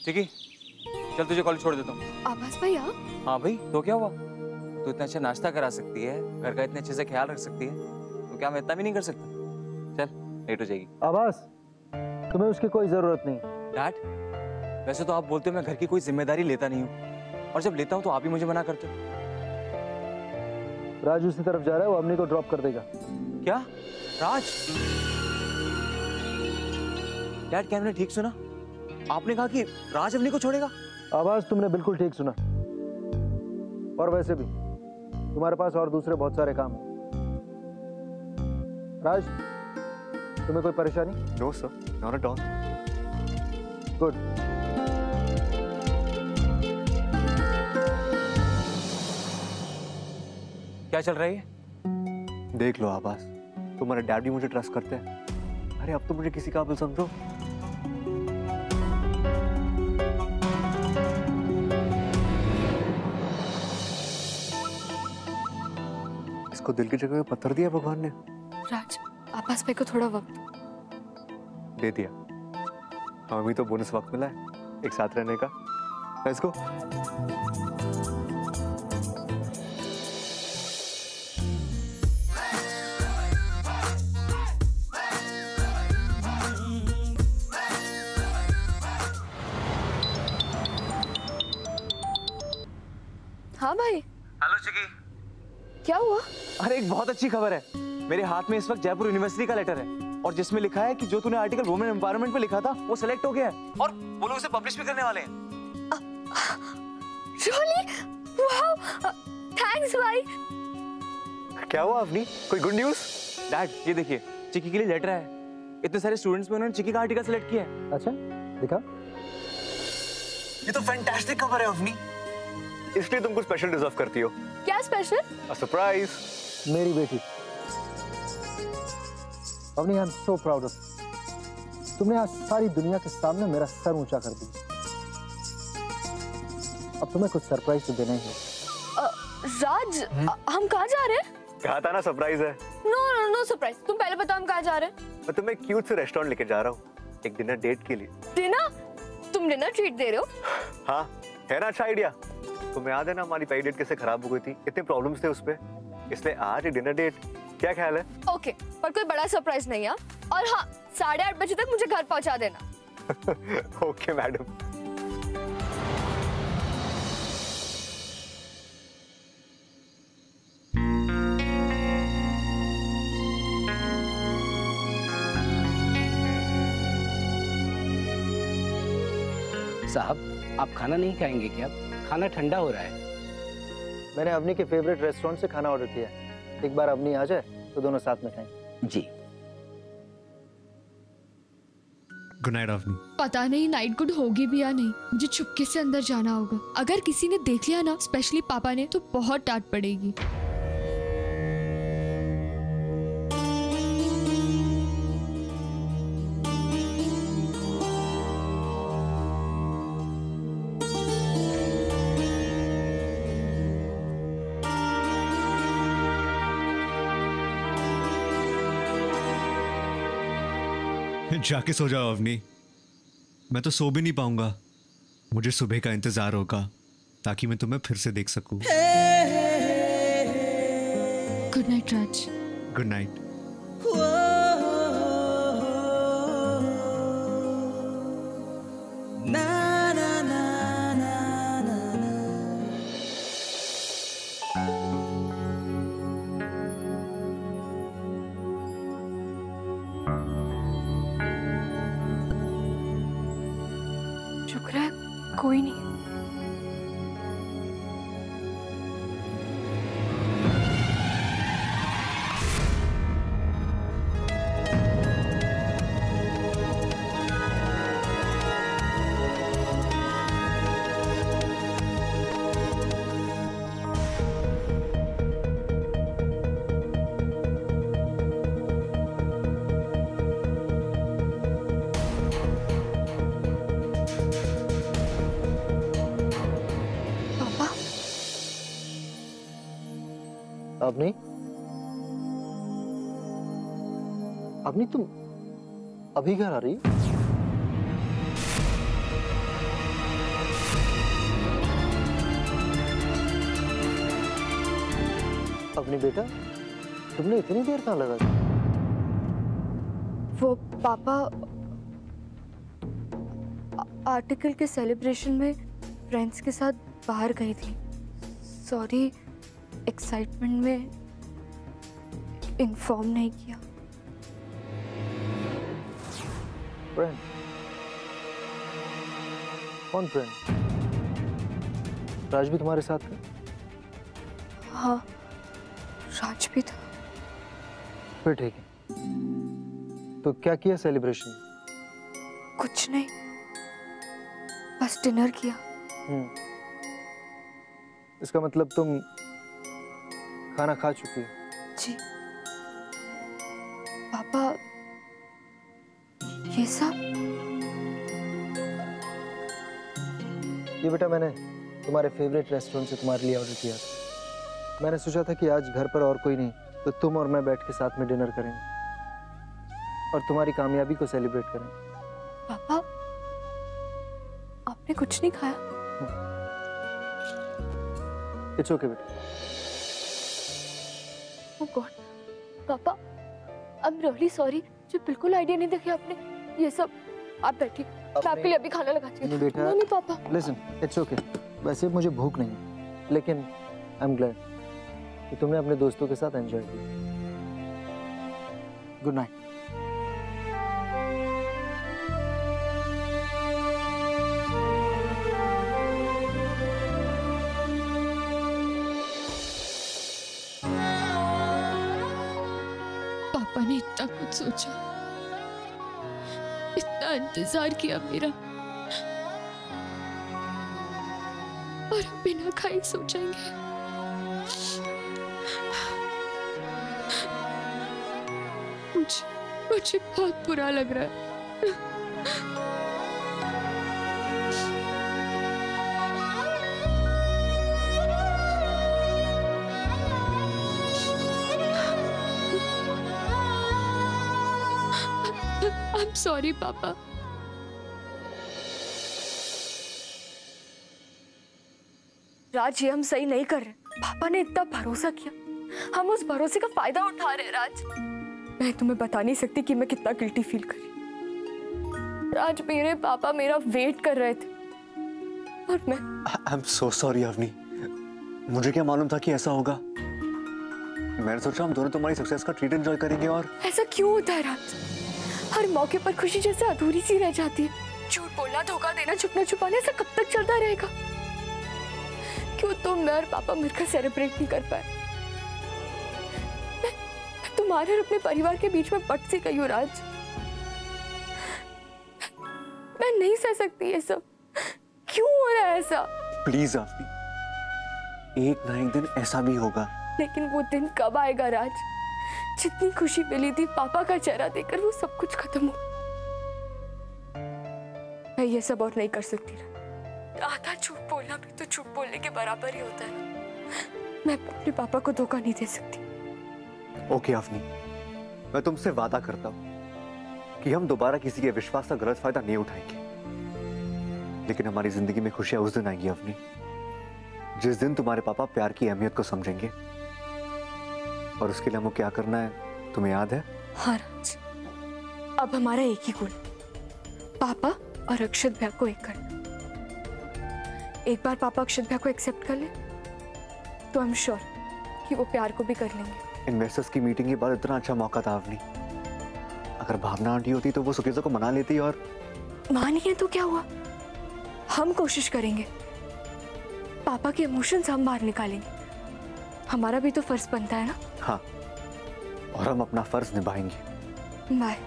चिकी, चल तुझे कॉलेज छोड़ देता हूँ। आभास भाई आप? हाँ भाई, तो क्या हुआ? तू इतना अच्छा नाश्ता करा सकती है, घर का इतने अच्छे से ख्याल रख सकती है, तो क्या मैं इतना भी नहीं कर सकता? चल, लेट हो जाएगी। आभास, तुम्हें उसकी कोई जरूरत नहीं। डैड, वैसे तो आप बोलते हो मैं घर की कोई जिम्मेदारी लेता नहीं हूँ, और जब लेता हूँ तो आप ही मुझे मना करते हो। राज उसी तरफ जा रहा है, वो अवनी को ड्रॉप कर देगा। क्या? राज? डैड, क्या मैंने ठीक सुना? आपने कहा कि राज अवनी को छोड़ेगा? आवाज तुमने बिल्कुल ठीक सुना। और वैसे भी तुम्हारे पास और दूसरे बहुत सारे काम हैं। राज, तुम्हें कोई परेशानी? No sir, not at all. Good. क्या चल रहा है? देख लो आभास, तुम्हारे डैड भी मुझे ट्रस्ट करते हैं। अरे अब तो मुझे किसी काबिल समझो। इसको दिल की जगह में पत्थर दिया भगवान ने। राज, आभास भाई को थोड़ा वक्त दे दिया। हमें भी तो बोनस वक्त मिला है एक साथ रहने का। Let's go. हाँ भाई। हेलो चिकी। क्या हुआ? अरे एक बहुत अच्छी खबर है। मेरे हाथ में इस वक्त जयपुर यूनिवर्सिटी का लेटर है, और जिसमें लिखा है कि जो तूने आर्टिकल वुमेन एम्पावरमेंट पे लिखा था वो सिलेक्ट हो गया है, और वो लोग उसे पब्लिश भी करने वाले हैं। Really? Wow! Thanks भाई। क्या हुआ अवनी, कोई गुड न्यूज़? डैड, ये देखिए, चिकी के लिए लेटर है। इतने सारे स्टूडेंट्स में उन्होंने चिकी का आर्टिकल सिलेक्ट किया है। अच्छा, दिखा। ये तो फैंटास्टिक खबर है अवनी। इसलिए तुम कुछ स्पेशल डिजर्व करती हो। क्या स्पेशल? अ सरप्राइज। मेरी बेटी Avani, I am so proud of. तुमने आज सारी दुनिया के सामने मेरा सर ऊंचा कर दिया। अब तुम्हें कुछ सरप्राइज तो देना ही है। राज, हम कहाँ जा रहे हैं? कहा था ना सरप्राइज है। No surprise. तुम पहले बताओ हम कहाँ जा रहे हैं। मैं तुम्हें क्यूट से रेस्टोरेंट लेके जा रहा हूँ, एक डिनर डेट के लिए। डिनर? तुम डिनर ट्रीट दे रहे हो? हाँ, है ना अच्छा आइडिया। तुम्हें याद है ना हमारी पहली डेट कैसे खराब हो गई थी, इतने प्रॉब्लम्स थे उसपे, इसलिए आज एक डिनर डेट। क्या ख्याल है? ओके, पर कोई बड़ा सरप्राइज नहीं है। और हाँ, 8:30 बजे तक मुझे घर पहुंचा देना। Okay madam. साहब, आप खाना नहीं खाएंगे क्या? खाना ठंडा हो रहा है। मैंने अवनी के फेवरेट रेस्टोरेंट से खाना ऑर्डर किया है। एक बार अवनी आ जाए तो दोनों साथ में खाएं। जी। Good night Avni. पता नहीं नाइट गुड होगी भी या नहीं। मुझे चुपके से अंदर जाना होगा। अगर किसी ने देख लिया ना, स्पेशली पापा ने, तो बहुत डांट पड़ेगी। जाके सो जाओ अवनी, मैं तो सो भी नहीं पाऊंगा। मुझे सुबह का इंतजार होगा ताकि मैं तुम्हें फिर से देख सकूं। Good night Raj. Good night. शुक्र है कोई नहीं। अवनी, अवनी तुम अभी घर आ रही हो? अवनी बेटा, तुमने इतनी देर कहाँ लगा दी? वो पापा आर्टिकल के सेलिब्रेशन में फ्रेंड्स के साथ बाहर गई थी। सॉरी, एक्साइटमेंट में इन्फॉर्म नहीं किया। फ्रेंड? कौन फ्रेंड? राज भी तुम्हारे साथ था? हाँ, राज भी था। फिर ठीक है। तो क्या किया सेलिब्रेशन? कुछ नहीं, बस डिनर किया। इसका मतलब तुम खाना खा चुकी हो? जी पापा, ये सब? ये बेटा मैंने तुम्हारे फेवरेट रेस्टोरेंट से तुम्हारे लिए ऑर्डर किया था। मैंने सोचा था कि आज घर पर और कोई नहीं तो तुम और मैं बैठ के साथ में डिनर करेंगे और तुम्हारी कामयाबी को सेलिब्रेट करेंगे। पापा, आपने कुछ नहीं खाया? इट्स ओके बेटा। ओह गॉड, पापा, आई एम रियली सॉरी। मुझे बिल्कुल आइडिया नहीं देखा आपने ये सब। आप बैठिए, मैं आपके लिए अभी खाना लगाती हूँ। नहीं बेटा, नहीं पापा। Listen, it's okay. वैसे मुझे भूख नहीं है, लेकिन आई एम ग्लैड कि तुमने अपने दोस्तों के साथ एंजॉय किया। Good night. पापा ने इतना कुछ सोचा, इतना इंतजार किया मेरा, और हम बिना खाए सो जाएंगे। मुझे बहुत बुरा लग रहा है। I'm sorry, पापा। राज, ये हम सही नहीं कर रहे। पापा ने इतना भरोसा किया, हम उस भरोसे का फायदा उठा रहे हैं। राज, मैं तुम्हें बता नहीं सकती कि मैं कितना गिल्टी फील कर रही। राज, मेरे पापा मेरा वेट कर रहे थे और मैं। I am so sorry Avani, मुझे क्या मालूम था कि ऐसा होगा। मैंने सोचा हम दोनों तुम्हारी सक्सेस का ट्रीट एंजॉय करेंगे। और ऐसा क्यों होता है राज? हर मौके पर खुशी जैसे अधूरी सी रह जाती है। झूठ बोलना, धोखा देना, छुपना छुपाना, ऐसा कब तक चलता रहेगा? क्यों तुम, मैं और पापा मिलकर सेलिब्रेट नहीं कर पाए? मैं तुम्हारे और अपने परिवार के बीच में बट सी गई हूँ राज। मैं नहीं सह सकती ये सब। क्यों हो रहा है ऐसा? प्लीज अवनी, एक ना एक दिन ऐसा भी होगा। लेकिन वो दिन कब आएगा राज? जितनी खुशी मिली थी पापा का चेहरा देखकर, वो सब कुछ खत्म हो। मैं ये सब और नहीं कर सकती। आधा झूठ बोलना भी तो झूठ बोलने के बराबर ही होता है। मैं अपने पापा को धोखा नहीं दे सकती। ओके अवनी, मैं तुमसे वादा करता हूँ कि हम दोबारा किसी के विश्वास का गलत फायदा नहीं उठाएंगे। लेकिन हमारी जिंदगी में खुशियां उस दिन आएंगी अवनी, जिस दिन तुम्हारे पापा प्यार की अहमियत को समझेंगे। और उसके लिए हमको क्या करना है तुम्हें याद है? हाँ राज, अब हमारा एक ही गोल, पापा और अक्षत भैया को एक करना। एक बार पापा अक्षत भैया को एक्सेप्ट कर ले तो आई एम श्योर कि वो प्यार को भी कर लेंगे। इन्वेस्टर्स की मीटिंग के बाद इतना अच्छा मौका था अवनी। अगर भावना आंटी होती तो वो सुकेशा को मना लेती। और मान गए तो क्या हुआ, हम कोशिश करेंगे। पापा के इमोशंस हम बाहर निकालेंगे। हमारा भी तो फर्ज बनता है ना। हाँ, और हम अपना फर्ज निभाएंगे। बाय।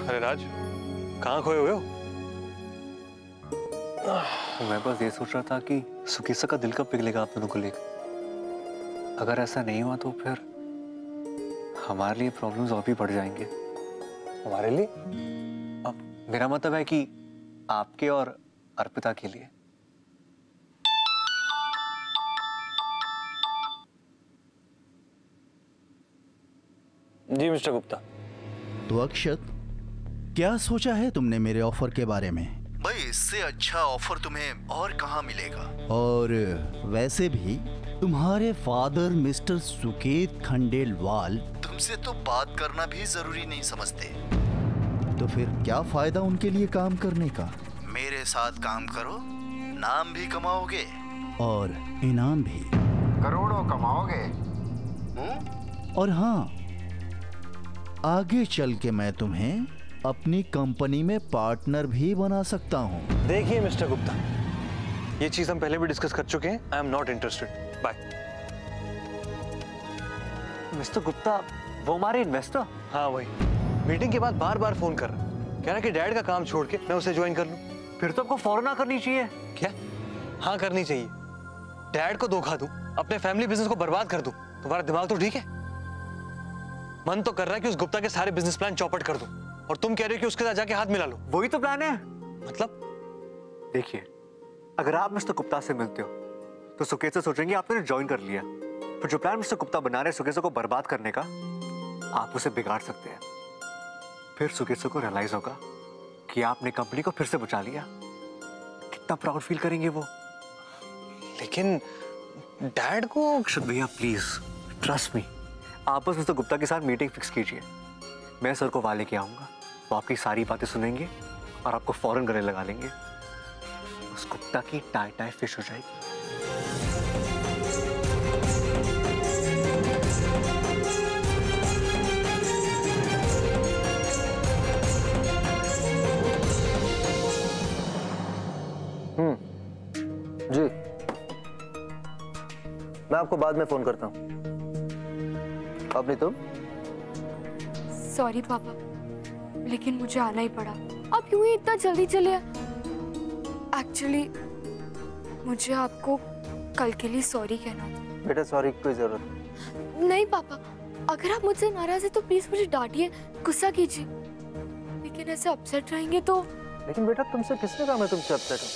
अरे राज, कहाँ खोए हुए हो? मैं बस ये सोच रहा था कि सुकेशा का दिल कब पिघलेगा आप दोनों को लेकर। अगर ऐसा नहीं हुआ तो फिर हमारे लिए प्रॉब्लम्स और भी बढ़ जाएंगे। हमारे लिए? अब मेरा मतलब है कि आपके और अर्पिता के लिए। जी मिस्टर गुप्ता। तो अक्षत, क्या सोचा है तुमने मेरे ऑफर के बारे में? भाई इससे अच्छा ऑफर तुम्हें और कहाँ मिलेगा? और वैसे भी तुम्हारे फादर मिस्टर सुकेत खंडेलवाल तुमसे तो बात करना भी जरूरी नहीं समझते। तो फिर क्या फायदा उनके लिए काम करने का? मेरे साथ काम करो, नाम भी कमाओगे और इनाम भी करोड़ों कमाओगे। और हाँ, आगे चल के मैं तुम्हें अपनी कंपनी में पार्टनर भी बना सकता हूँ। देखिए मिस्टर गुप्ता, ये चीज हम पहले भी डिस्कस कर चुके हैं। I am not interested. Bye. Mister Gupta, वो हमारे इन्वेस्टर? हाँ वही। मीटिंग के बाद बार बार फोन कर रहा, कह रहा कि डैड का काम छोड़ के मैं उसे ज्वाइन कर लूं। फिर तो आपको फौरन करनी चाहिए। क्या? हाँ करनी चाहिए। डैड को धोखा दूं, अपने फैमिली बिजनेस को बर्बाद कर दूं। तुम्हारा दिमाग तो ठीक है? मन तो कर रहा है कि उस गुप्ता के सारे बिजनेस प्लान चौपट कर दूं, और तुम कह रहे हो कि उसके साथ जाके हाथ मिला लो। वही तो प्लान है। मतलब? देखिए, अगर आप मिस्टर गुप्ता से मिलते हो तो सुकेश से सोचेंगे आपने ज्वाइन कर लिया। फिर जो प्लान मिस्टर गुप्ता बना रहे सुकेश को बर्बाद करने का, आप उसे बिगाड़ सकते हैं। फिर सुकेश को रियलाइज होगा कि आपने कंपनी को फिर से बचा लिया। कितना प्राउड फील करेंगे वो। लेकिन डैड को। अक्षत भैया प्लीज ट्रस्ट मी, आप बस मिस्टर गुप्ता के साथ मीटिंग फिक्स कीजिए। मैं सर को वहां लेके आऊंगा, वो आपकी सारी बातें सुनेंगे और आपको फौरन गले लगा लेंगे। उस गुप्ता की टाई टाई फिश हो जाएगी। जी, मैं आपको बाद में फोन करता हूँ। अपनी तुम? सॉरी पापा, लेकिन मुझे आना ही पड़ा। आप क्यों ही इतना जल्दी चले आए? एक्चुअली मुझे आपको कल के लिए सॉरी कहना था। बेटा सॉरी की कोई जरूरत नहीं पापा, अगर आप मुझसे नाराज हैं तो प्लीज मुझे डांटिए, गुस्सा कीजिए। लेकिन ऐसे अपसेट रहेंगे तो। लेकिन बेटा तुमसे किसने कहा मैं तुमसे अपसेट हूँ?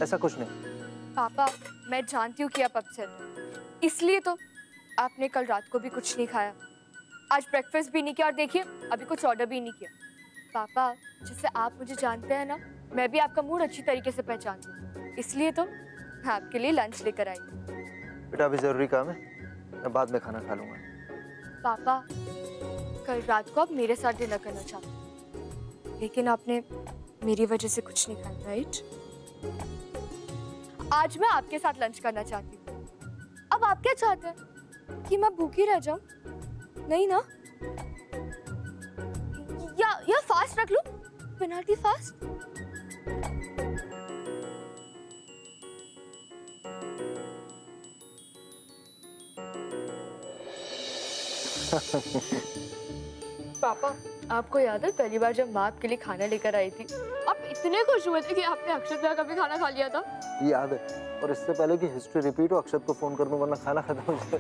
ऐसा कुछ नहीं। पापा मैं जानती हूँ कि आप अपसेट हैं, इसलिए तो आपने कल रात को भी कुछ नहीं खाया, आज ब्रेकफास्ट भी नहीं किया, और देखिए अभी कुछ ऑर्डर भी नहीं किया। पापा जैसे आप मुझे जानते हैं ना, मैं भी आपका मूड अच्छी तरीके से पहचानती हूँ, इसलिए तो मैं आपके लिए लंच लेकर आई। बेटा अभी जरूरी काम है, मैं बाद में खाना खा लूंगा। पापा कल रात को आप मेरे साथ डिनर करना चाहते, लेकिन आपने मेरी वजह से कुछ नहीं खाया, राइट? आज मैं आपके साथ लंच करना चाहती हूँ। अब आप क्या चाहते हैं कि मैं भूखी रह जाऊं? नहीं ना? या फास्ट रख लूं, पेनल्टी फास्ट। पापा आपको याद है पहली बार जब माँ आपके लिए खाना लेकर आई थी, आप इतने खुश हुए थे कि आपने अक्षत भैया का भी खाना खा लिया था। याद है, और इससे पहले कि हिस्ट्री रिपीट हो अक्षत को फोन कर दूं वरना खाना खत्म हो जाए।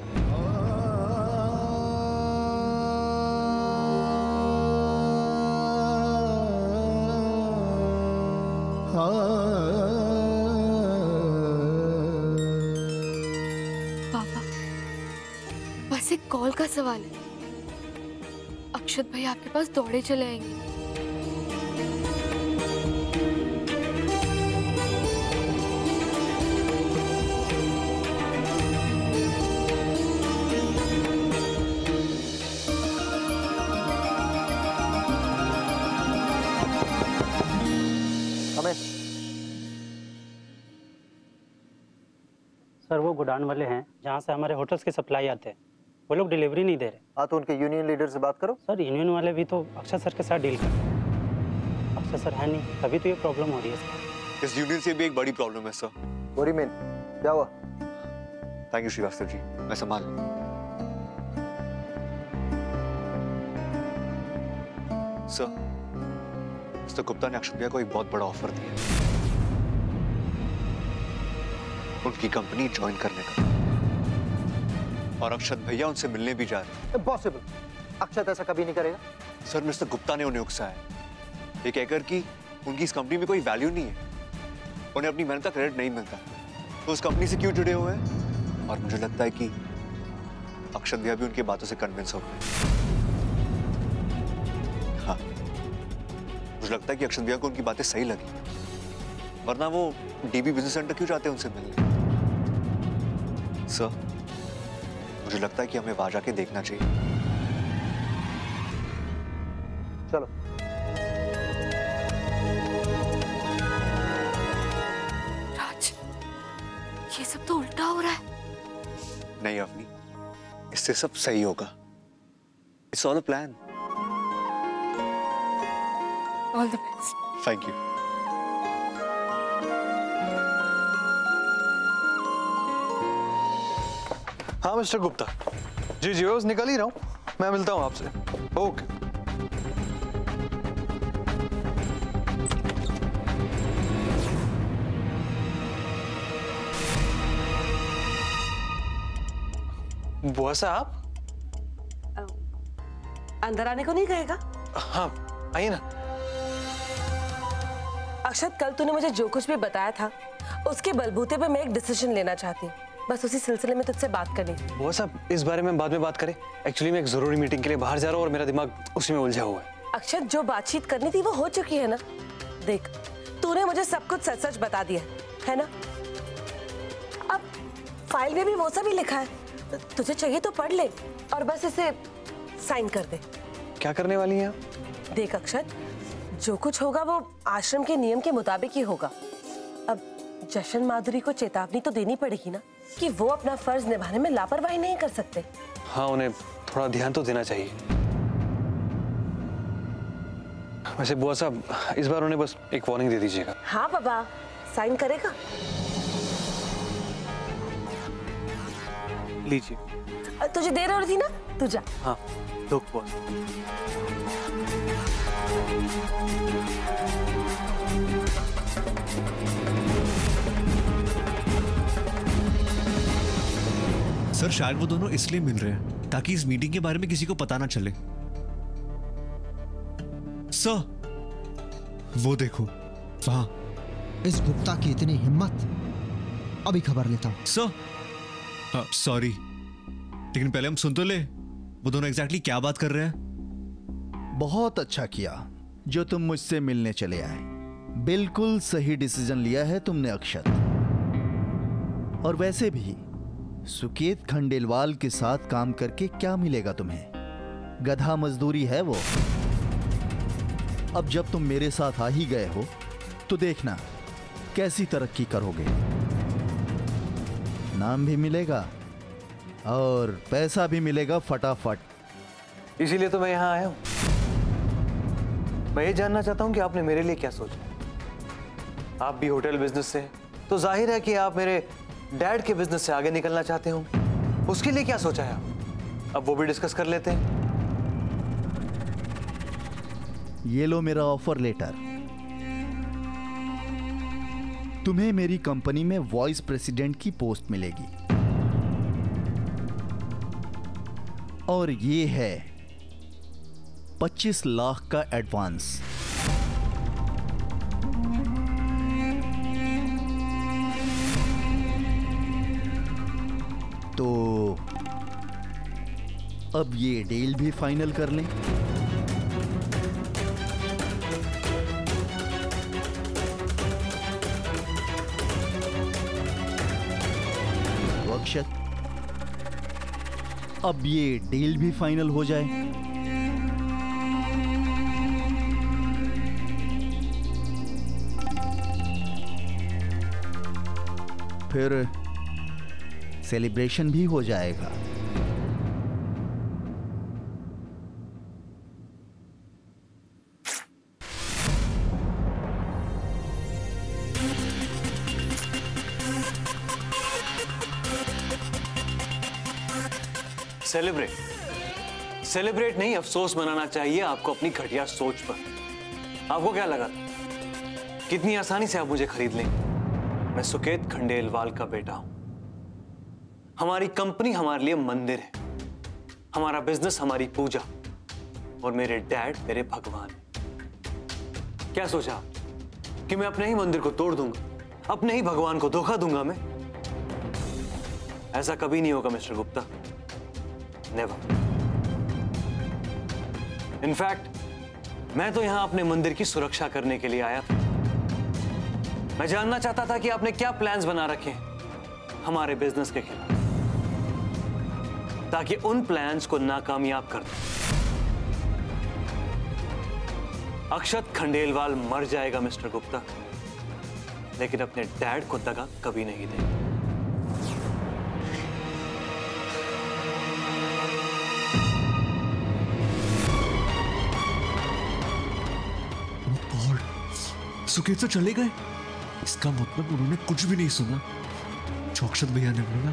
पापा बस एक कॉल का सवाल है, अक्षत भाई आपके पास दौड़े चले आएंगे। सर वो गोडाउन वाले हैं जहाँ से हमारे होटल्स के सप्लाई आते हैं, वो लोग डिलीवरी नहीं दे रहे। हाँ तो उनके यूनियन लीडर से बात करो। सर यूनियन वाले भी तो अक्षय सर के साथ डील करते हैं, अक्षय सर है नहीं, तभी तो ये प्रॉब्लम हो रही है सर। इस यूनियन से भी एक बड़ी प्रॉब्लम है सर। वरी मेन क्या हुआ? थैंक यू श्रीवास्तव जी, मैं संभाल लूं। सर मिस्टर गुप्ता ने अक्षत भैया को एक बहुत बड़ा ऑफर दिया। उनकी कंपनी ज्वाइन करने का। और अक्षत भैया उनसे मिलने भी जा रहे हैं। इम्पॉसिबल, अक्षत ऐसा कभी नहीं करेगा। सर मिस्टर गुप्ता ने उन्हें उकसाया, ये कहकर कि उनकी इस कंपनी में कोई वैल्यू नहीं है, उन्हें अपनी मेहनत का क्रेडिट नहीं मिलता, तो उस कंपनी से क्यों जुड़े हुए हैं? और मुझे लगता है कि अक्षत भैया भी उनकी बातों से कन्विंस हो गए। हाँ, मुझे लगता है कि अक्षत भैया को उनकी बातें सही लगी, वरना वो डीबी बिजनेस सेंटर क्यों जाते हैं उनसे मिलने? सर, मुझे लगता है कि हमें वहां जाके देखना चाहिए। चलो। राज, ये सब तो उल्टा हो रहा है। नहीं अवनी, इससे सब सही होगा। It's all a plan. All the best. Thank you. हाँ मिस्टर गुप्ता, जी जी बस निकल ही रहा हूँ, मैं मिलता हूँ आपसे। ओके। बुआ साहब, अंदर आने को नहीं कहेगा? हाँ आइए ना। अक्षत, कल तूने मुझे जो कुछ भी बताया था उसके बलबूते पे मैं एक डिसीजन लेना चाहती हूँ, बस उसी सिलसिले में तुझसे बात करनी थी। बुआ साहब, इस बारे में बाद में बात करें। एक्चुअली मैं एक जरूरी मीटिंग के लिए बाहर जा रहा हूँ और मेरा दिमाग उसी में उलझा हुआ है। अक्षत, जो बातचीत करनी थी वो हो चुकी है ना? देख, तूने मुझे सब कुछ सच सच बता दिया है ना? अब फाइल में भी वो सब ही लिखा है, तुझे चाहिए तो पढ़ ले और बस इसे साइन कर दे। क्या करने वाली हैं आप? देख अक्षत, जो कुछ होगा वो आश्रम के नियम के मुताबिक ही होगा। अब जशन माधुरी को चेतावनी तो देनी पड़ेगी ना कि वो अपना फर्ज निभाने में लापरवाही नहीं कर सकते। हाँ, उन्हें थोड़ा ध्यान तो देना चाहिए। वैसे बुआ साहब, इस बार उन्हें बस एक वार्निंग दे दीजिएगा। हाँ बाबा, साइन करेगा? लीजिए। तुझे देर हो रही थी ना, तू जा। हाँ, दो बुआ। सर शायद वो दोनों इसलिए मिल रहे हैं ताकि इस मीटिंग के बारे में किसी को पता ना चले। सर, वो देखो वहां। इस गुप्ता की इतनी हिम्मत, अभी खबर लेता हूं। सर, सॉरी, लेकिन पहले हम सुन तो ले, वो दोनों एग्जैक्टली क्या बात कर रहे हैं। बहुत अच्छा किया जो तुम मुझसे मिलने चले आए। बिल्कुल सही डिसीजन लिया है तुमने अक्षत। और वैसे भी सुकेत खंडेलवाल के साथ काम करके क्या मिलेगा तुम्हें? गधा मजदूरी है वो। अब जब तुम मेरे साथ आ ही गए हो तो देखना कैसी तरक्की करोगे। नाम भी मिलेगा और पैसा भी मिलेगा फटाफट। इसीलिए तो मैं यहाँ आया हूँ। मैं ये जानना चाहता हूँ कि आपने मेरे लिए क्या सोचा। आप भी होटल बिजनेस से हैं, तो जाहिर है कि आप मेरे डैड के बिजनेस से आगे निकलना चाहते हो। उसके लिए क्या सोचा है आप? अब वो भी डिस्कस कर लेते हैं। ये लो मेरा ऑफर लेटर। तुम्हें मेरी कंपनी में वाइस प्रेसिडेंट की पोस्ट मिलेगी। और ये है 25 लाख का एडवांस। तो अब ये डील भी फाइनल कर लें। अक्षत, अब ये डील भी फाइनल हो जाए। फिर सेलिब्रेशन भी हो जाएगा। सेलिब्रेट नहीं, अफसोस मनाना चाहिए आपको अपनी घटिया सोच पर। आपको क्या लगा कितनी आसानी से आप मुझे खरीद लें? मैं सुकेत खंडेलवाल का बेटा हूं। हमारी कंपनी हमारे लिए मंदिर है, हमारा बिजनेस हमारी पूजा, और मेरे डैड मेरे भगवान। क्या सोचा कि मैं अपने ही मंदिर को तोड़ दूंगा, अपने ही भगवान को धोखा दूंगा मैं? ऐसा कभी नहीं होगा मिस्टर गुप्ता, नेवर। इनफैक्ट मैं तो यहां अपने मंदिर की सुरक्षा करने के लिए आया था। मैं जानना चाहता था कि आपने क्या प्लान्स बना रखे हैं हमारे बिजनेस के खिलाफ, ताकि उन प्लान्स को नाकामयाब कर दूं। अक्षत खंडेलवाल मर जाएगा मिस्टर गुप्ता, लेकिन अपने डैड को दगा कभी नहीं देगा। सुकेत से चले गए, इसका मतलब उन्होंने कुछ भी नहीं सुना जो अक्षत भैया ने बोला।